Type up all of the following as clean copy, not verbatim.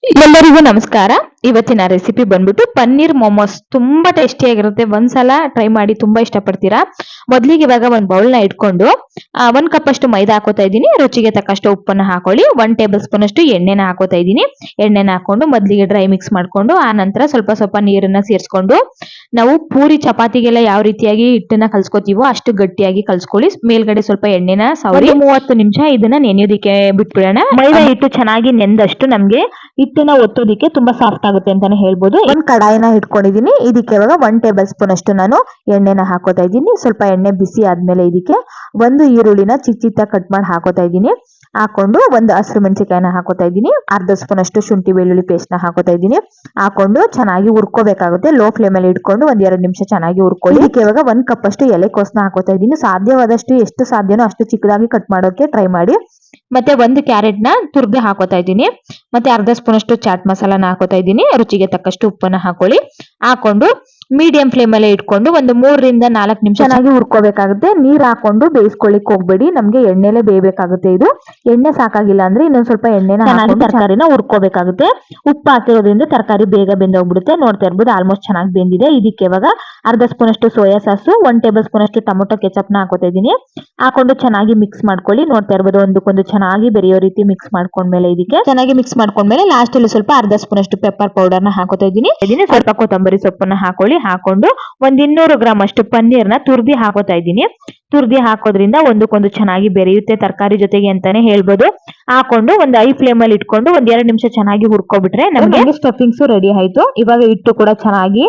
ಎಲ್ಲರಿಗೂ ನಮಸ್ಕಾರ. ಇವತ್ತಿನ ರೆಸಿಪಿ ಬಂದ್ಬಿಟ್ಟು ಪನ್ನೀರ್ ಮೊಮೋಸ್. ತುಂಬಾ ಟೇಸ್ಟಿಯಾಗಿರುತ್ತೆ. ಒಂದ್ಸಲ ಟ್ರೈ ಮಾಡಿ, ತುಂಬಾ ಇಷ್ಟಪಡ್ತೀರಾ. ಮೊದ್ಲಿಗೆ ಇವಾಗ ಒಂದ್ ಬೌಲ್ ನ ಇಟ್ಕೊಂಡು 1 ಕಪ್ ಅಷ್ಟು ಮೈದಾ ಹಾಕೋತಾ ಇದ್ದೀನಿ. ರುಚಿಗೆ ತಕ್ಕಷ್ಟು ಉಪ್ಪನ್ನ ಹಾಕೊಳ್ಳಿ. 1 ಟೇಬಲ್ ಸ್ಪೂನ್ ಅಷ್ಟು ಎಣ್ಣೆನ ಹಾಕೋತಾ ಇದ್ದೀನಿ. ಎಣ್ಣೆನ ಹಾಕೊಂಡು ಮೊದ್ಲಿಗೆ ಡ್ರೈ ಮಿಕ್ಸ್ ಮಾಡ್ಕೊಂಡು ಆ ನಂತರ ಸ್ವಲ್ಪ ನೀರನ್ನ ಸೇರಿಸ್ಕೊಂಡು ನಾವು ಪೂರಿ ಚಪಾತಿಗೆಲ್ಲ ಯಾವ ರೀತಿಯಾಗಿ ಹಿಟ್ಟನ್ನ ಕಲ್ಸ್ಕೊತೀವೋ ಅಷ್ಟು ಗಟ್ಟಿಯಾಗಿ ಕಲ್ಸ್ಕೊಳ್ಳಿ. ಮೇಲ್ಗಡೆ ಸ್ವಲ್ಪ ಎಣ್ಣೆನ ಸವರಿ 30 ನಿಮಿಷ ಇದನ್ನ ನೆನೆಯೋದಿಕ್ಕೆ ಬಿಟ್ಬಿಡೋಣ. ಮೈದಾ ಹಿಟ್ಟು ಚೆನ್ನಾಗಿ ನೆಂದಷ್ಟು ನಮ್ಗೆ ಹಿಟ್ಟನ್ನ ಒತ್ತೋದಿಕ್ಕೆ ತುಂಬಾ ಸಾಫ್ಟ್ ಆಗುತ್ತೆ ಅಂತಾನೆ ಹೇಳ್ಬೋದು. ಒಂದ್ ಕಡಾಯಿನ ಇಟ್ಕೊಂಡಿದೀನಿ. ಇದಕ್ಕೆ ಇವಾಗ 1 ಟೇಬಲ್ ಸ್ಪೂನ್ ಅಷ್ಟು ನಾನು ಎಣ್ಣೆನ ಹಾಕೋತಾ ಇದ್ದೀನಿ. ಸ್ವಲ್ಪ ಎಣ್ಣೆ ಬಿಸಿ ಆದ್ಮೇಲೆ ಇದಕ್ಕೆ ಒಂದು ಈರುಳ್ಳಿನ ಚಿಕ್ಕ ಕಟ್ ಮಾಡಿ ಹಾಕೋತಾ ಇದ್ದೀನಿ. ಹಾಕೊಂಡು ಒಂದು ಹಸಿರು ಮೆಣಸಿನಕಾಯಿನ ಹಾಕೋತಾ ಇದ್ದೀನಿ. ಅರ್ಧ ಸ್ಪೂನ್ ಅಷ್ಟು ಶುಂಠಿ ಬೆಳ್ಳುಳ್ಳಿ ಪೇಸ್ಟ್ ನ ಹಾಕೋತಾ ಇದ್ದೀನಿ. ಹಾಕೊಂಡು ಚೆನ್ನಾಗಿ ಹುರ್ಕೋಬೇಕಾಗುತ್ತೆ. ಲೋ ಫ್ಲೇಮ್ ಅಲ್ಲಿ ಇಟ್ಕೊಂಡು 1-2 ನಿಮಿಷ ಚೆನ್ನಾಗಿ ಹುರ್ಕೊಳ್ಳಿ. ಇದಕ್ಕೆ ಇವಾಗ 1 ಕಪ್ ಅಷ್ಟು ಎಲೆಕೋಸನ್ನ ಹಾಕೋತಾ ಇದ್ದೀನಿ. ಸಾಧ್ಯವಾದಷ್ಟು ಎಷ್ಟು ಸಾಧ್ಯನೋ ಅಷ್ಟು ಚಿಕ್ಕದಾಗಿ ಕಟ್ ಮಾಡೋಕೆ ಟ್ರೈ ಮಾಡಿ. ಮತ್ತೆ 1 ಕ್ಯಾರೆಟ್ ನ ತುರ್ದು ಹಾಕೋತಾ ಇದ್ದೀನಿ. ಮತ್ತೆ ಅರ್ಧ ಸ್ಪೂನ್ ಅಷ್ಟು ಚಾಟ್ ಮಸಾಲಾನ ಹಾಕೋತಾ ಇದ್ದೀನಿ. ರುಚಿಗೆ ತಕ್ಕಷ್ಟು ಉಪ್ಪನ್ನ ಹಾಕೊಳ್ಳಿ. ಹಾಕೊಂಡು ಮೀಡಿಯಂ ಫ್ಲೇಮ್ ಅಲ್ಲೇ ಇಟ್ಕೊಂಡು ಒಂದು 3-4 ನಿಮಿಷ ಚೆನ್ನಾಗಿ ಹುರ್ಕೋಬೇಕಾಗುತ್ತೆ. ನೀರ್ ಹಾಕೊಂಡು ಬೇಯಿಸ್ಕೊಳ್ಳಿಕ್ ಹೋಗ್ಬೇಡಿ. ನಮ್ಗೆ ಎಣ್ಣೆಲೆ ಬೇಯಬೇಕಾಗುತ್ತೆ. ಇದು ಎಣ್ಣೆ ಸಾಕಾಗಿಲ್ಲ ಅಂದ್ರೆ ಇನ್ನೊಂದ್ ಸ್ವಲ್ಪ ಎಣ್ಣೆನ ಹಾಕೊಂಡು ತರಕಾರಿನ ಹುರ್ಕೋಬೇಕಾಗುತ್ತೆ. ಉಪ್ಪು ಹಾಕಿರೋದ್ರಿಂದ ತರಕಾರಿ ಬೇಗ ಬೆಂದೋಗ್ಬಿಡುತ್ತೆ. ನೋಡ್ತಾ ಇರ್ಬೋದು ಆಲ್ಮೋಸ್ಟ್ ಚೆನ್ನಾಗಿ ಬೆಂದಿದೆ. ಇದಕ್ಕೆ ಇವಾಗ ಅರ್ಧ ಸ್ಪೂನ್ ಅಷ್ಟು ಸೋಯಾ ಸಾಸು, 1 ಟೇಬಲ್ ಸ್ಪೂನ್ ಅಷ್ಟು ಟೊಮೊಟೊ ಕೆಚಪ್ ನ ಹಾಕೋತಾ ಇದ್ದೀನಿ. ಹಾಕೊಂಡು ಚೆನ್ನಾಗಿ ಮಿಕ್ಸ್ ಮಾಡ್ಕೊಳ್ಳಿ. ನೋಡ್ತಾ ಇರ್ಬೋದು ಒಂದಕ್ಕೊಂದು ಚೆನ್ನಾಗಿ ಬೆರೆಯೋ ರೀತಿ ಮಿಕ್ಸ್ ಮಾಡ್ಕೊಂಡ್ಮೇಲೆ ಇದಕ್ಕೆ ಚೆನ್ನಾಗಿ ಮಿಕ್ಸ್ ಮಾಡ್ಕೊಂಡ್ಮೇಲೆ ಲಾಸ್ಟ್ ಅಲ್ಲಿ ಸ್ವಲ್ಪ ಅರ್ಧ ಸ್ಪೂನ್ ಅಷ್ಟು ಪೆಪ್ಪರ್ ಪೌಡರ್ ನ ಹಾಕೋತಾ ಇದ್ದೀನಿ. ಸ್ವಲ್ಪ ಕೊತ್ತಂಬರಿ ಸೊಪ್ಪನ್ನ ಹಾಕೊಳ್ಳಿ. ಹಾಕೊಂಡು 200 ಗ್ರಾಮ್ ಅಷ್ಟು ಪನ್ನೀರ್ನ ತುರ್ದಿ ಹಾಕೋತಾ ಇದ್ದೀನಿ. ತುರ್ದಿ ಹಾಕೋದ್ರಿಂದ ಒಂದಕ್ಕೊಂದು ಚೆನ್ನಾಗಿ ಬೆರೆಯುತ್ತೆ ತರಕಾರಿ ಜೊತೆಗೆ ಅಂತಾನೆ ಹೇಳ್ಬೋದು. ಹಾಕೊಂಡು ಒಂದು ಐ ಫ್ಲೇಮ್ ಅಲ್ಲಿ ಇಟ್ಕೊಂಡು 1-2 ನಿಮಿಷ ಚೆನ್ನಾಗಿ ಹುರ್ಕೊಬಿಟ್ರೆ ನಮಗೆ ಸ್ಟಫಿಂಗ್ಸ್ ರೆಡಿ ಆಯ್ತು. ಇವಾಗ ಹಿಟ್ಟು ಕೂಡ ಚೆನ್ನಾಗಿ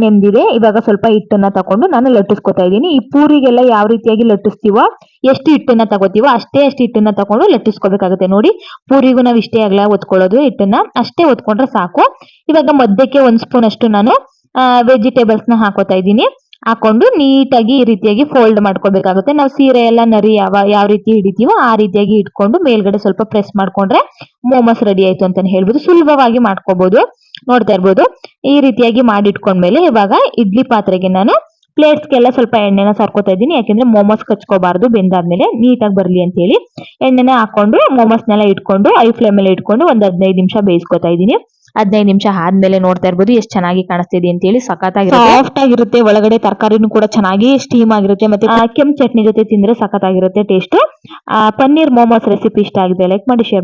ನೆಂದಿದೆ. ಇವಾಗ ಸ್ವಲ್ಪ ಹಿಟ್ಟನ್ನ ತಕೊಂಡು ನಾನು ಲಟ್ಟಿಸ್ಕೊತಾ ಇದ್ದೀನಿ. ಈ ಪೂರಿಗೆಲ್ಲ ಯಾವ ರೀತಿಯಾಗಿ ಲಟ್ಟಿಸ್ತೀವೋ, ಎಷ್ಟು ಹಿಟ್ಟನ್ನ ತಗೋತೀವೋ ಅಷ್ಟು ಹಿಟ್ಟನ್ನ ತಗೊಂಡು ಲಟ್ಟಿಸ್ಕೋಬೇಕಾಗುತ್ತೆ. ನೋಡಿ, ಪೂರಿಗೂ ನಾವು ಇಷ್ಟೇ ಅಗಲ ಒತ್ಕೊಳ್ಳೋದು. ಹಿಟ್ಟನ್ನ ಅಷ್ಟೇ ಒತ್ಕೊಂಡ್ರೆ ಸಾಕು. ಇವಾಗ ಮಧ್ಯಕ್ಕೆ 1 ಸ್ಪೂನ್ ಅಷ್ಟು ನಾನು ವೆಜಿಟೇಬಲ್ಸ್ ನ ಹಾಕೋತಾ ಇದ್ದೀನಿ. ಹಾಕೊಂಡು ನೀಟಾಗಿ ಈ ರೀತಿಯಾಗಿ ಫೋಲ್ಡ್ ಮಾಡ್ಕೋಬೇಕಾಗುತ್ತೆ. ನಾವು ಸೀರೆ ಎಲ್ಲ ನರಿ ಯಾವ ರೀತಿ ಹಿಡಿತೀವೋ ಆ ರೀತಿಯಾಗಿ ಇಟ್ಕೊಂಡು ಮೇಲ್ಗಡೆ ಸ್ವಲ್ಪ ಪ್ರೆಸ್ ಮಾಡ್ಕೊಂಡ್ರೆ ಮೋಮೋಸ್ ರೆಡಿ ಆಯ್ತು ಅಂತಾನೆ ಹೇಳ್ಬೋದು. ಸುಲಭವಾಗಿ ಮಾಡ್ಕೋಬಹುದು. ನೋಡ್ತಾ ಇರ್ಬೋದು ಈ ರೀತಿಯಾಗಿ ಮಾಡಿ ಇಟ್ಕೊಂಡ್ಮೇಲೆ ಇವಾಗ ಇಡ್ಲಿ ಪಾತ್ರೆಗೆ ನಾನು ಪ್ಲೇಟ್ಸ್ಗೆಲ್ಲ ಸ್ವಲ್ಪ ಎಣ್ಣೆನ ಸರ್ಕೋತಾ ಇದ್ದೀನಿ. ಯಾಕೆಂದ್ರೆ ಮೋಮೋಸ್ ಕಚ್ಕೋಬಾರ್ದು. ಬೆಂದಾದ್ಮೇಲೆ ನೀಟಾಗಿ ಬರ್ಲಿ ಅಂತ ಹೇಳಿ ಎಣ್ಣೆನ ಹಾಕೊಂಡು ಮೋಮೋಸ್ನೆಲ್ಲ ಇಟ್ಕೊಂಡು ಐ ಫ್ಲೇಮ್ ಅಲ್ಲಿ ಇಟ್ಕೊಂಡು 15 ನಿಮಿಷ ಬೇಯಿಸ್ಕೊತಾ ಇದ್ದೀನಿ. 15 ನಿಮಿಷ ಆದ್ಮೇಲೆ ನೋಡ್ತಾ ಇರ್ಬೋದು ಎಷ್ಟು ಚೆನ್ನಾಗಿ ಕಾಣಿಸ್ತಿದೆ ಅಂತ ಹೇಳಿ. ಸಖತ್ತಾಗಿರುತ್ತೆ, ಸಾಫ್ಟ್ ಆಗಿರುತ್ತೆ. ಒಳಗಡೆ ತರಕಾರಿನೂ ಕೂಡ ಚೆನ್ನಾಗಿ ಸ್ಟೀಮ್ ಆಗಿರುತ್ತೆ. ಮತ್ತೆ ಕೆಂಪು ಚಟ್ನಿ ಜೊತೆ ತಿಂದ್ರೆ ಸಖತ್ತಾಗಿರುತ್ತೆ ಟೇಸ್ಟ್. ಪನ್ನೀರ್ ಮೋಮೋಸ್ ರೆಸಿಪಿ ಇಷ್ಟ ಆಗಿದೆ ಲೈಕ್ ಮಾಡಿ, ಶೇರ್ ಮಾಡಿ.